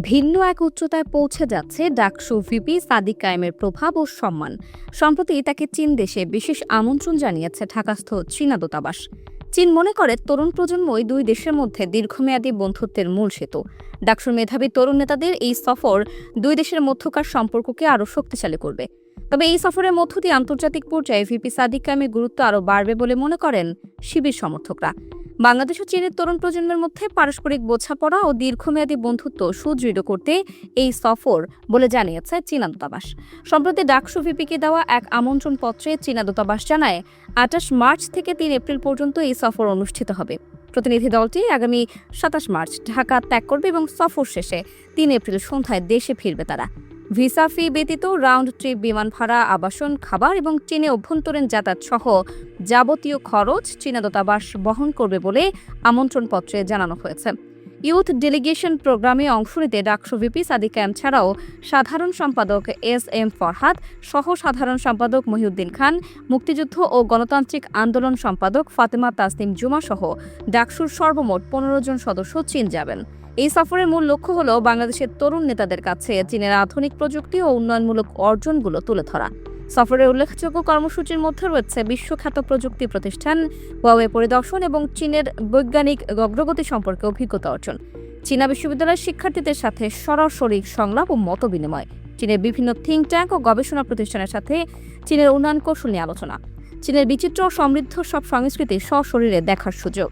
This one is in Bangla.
ভিন্ন এক উচ্চতায় পৌঁছে যাচ্ছে ডাকসু ভিপি সাদিক কায়েমের প্রভাব ও সম্মান। সম্প্রতি তাকে চীন দেশে বিশেষ আমন্ত্রণ জানিয়েছে ঢাকাস্থ চীনা দূতাবাস। চীন মনে করে তরুণ প্রজন্মই দুই দেশের মধ্যে দীর্ঘমেয়াদী বন্ধুত্বের মূল সেতু। ডাকসুর মেধাবী তরুণ নেতাদের এই সফর দুই দেশের মধ্যকার সম্পর্ককে আরও শক্তিশালী করবে। তবে এই সফরের মধ্য দিয়ে আন্তর্জাতিক পর্যায়ে ভিপি সাদিক কায়েমের গুরুত্ব আরও বাড়বে বলে মনে করেন শিবির সমর্থকরা। বাংলাদেশ ও চীনের তরুণ প্রজন্মের মধ্যে পারস্পরিক বোঝাপড়া ও দীর্ঘমেয়াদী বন্ধুত্ব সুদৃঢ় করতে এই সফর বলে জানিয়েছে চীনা দূতাবাস। সম্প্রতি ডাকসু ভিপিকে দেওয়া এক আমন্ত্রণ পত্রে চীনা দূতাবাস জানায় ২৮ মার্চ থেকে ৩ এপ্রিল পর্যন্ত এই সফর অনুষ্ঠিত হবে। প্রতিনিধি দলটি আগামী ২৭ মার্চ ঢাকা ত্যাগ করবে এবং সফর শেষে ৩ এপ্রিল সন্ধ্যায় দেশে ফিরবে তারা। ভিসা ফি ব্যতীত রাউন্ড ট্রিপ বিমান ভাড়া, আবাসন, খাবার এবং চীনে অভ্যন্তরীণ যাতায়াত সহ যাবতীয় খরচ চীনা দূতাবাস বহন করবে বলে আমন্ত্রণপত্রে জানানো হয়েছে। ইউথ ডেলিগেশন প্রোগ্রামে অংশ নিতে ডাকসু ভিপি সাদিক কায়েম ছাড়াও সাধারণ সম্পাদক এস.এম. ফরহাদ, সহ সাধারণ সম্পাদক মহিউদ্দিন খান, মুক্তিযুদ্ধ ও গণতান্ত্রিক আন্দোলন সম্পাদক ফাতেমা তাসনিম জুমা সহ ডাকসুর সর্বমোট ১৫ জন সদস্য চীন যাবেন। এই সফরের মূল লক্ষ্য হল বাংলাদেশের তরুণ নেতাদের কাছে চীনের আধুনিক প্রযুক্তি ও উন্নয়নমূলক অর্জনগুলো তুলে ধরা। সফরের উল্লেখযোগ্য কর্মসূচির মধ্যে রয়েছে বিশ্বখ্যাত প্রযুক্তি প্রতিষ্ঠান হুয়াওয়ে পরিদর্শন এবং চীনের বৈজ্ঞানিক অগ্রগতি সম্পর্কে অভিজ্ঞতা অর্জন, চীনা বিশ্ববিদ্যালয়ের শিক্ষার্থীদের সাথে সরাসরি সংলাপ ও মত বিনিময়, চীনের বিভিন্ন থিঙ্ক ট্যাঙ্ক ও গবেষণা প্রতিষ্ঠানের সাথে চীনের উন্নয়ন কৌশল নিয়ে আলোচনা, চীনের বিচিত্র ও সমৃদ্ধ সব সংস্কৃতি সশরীরে দেখার সুযোগ।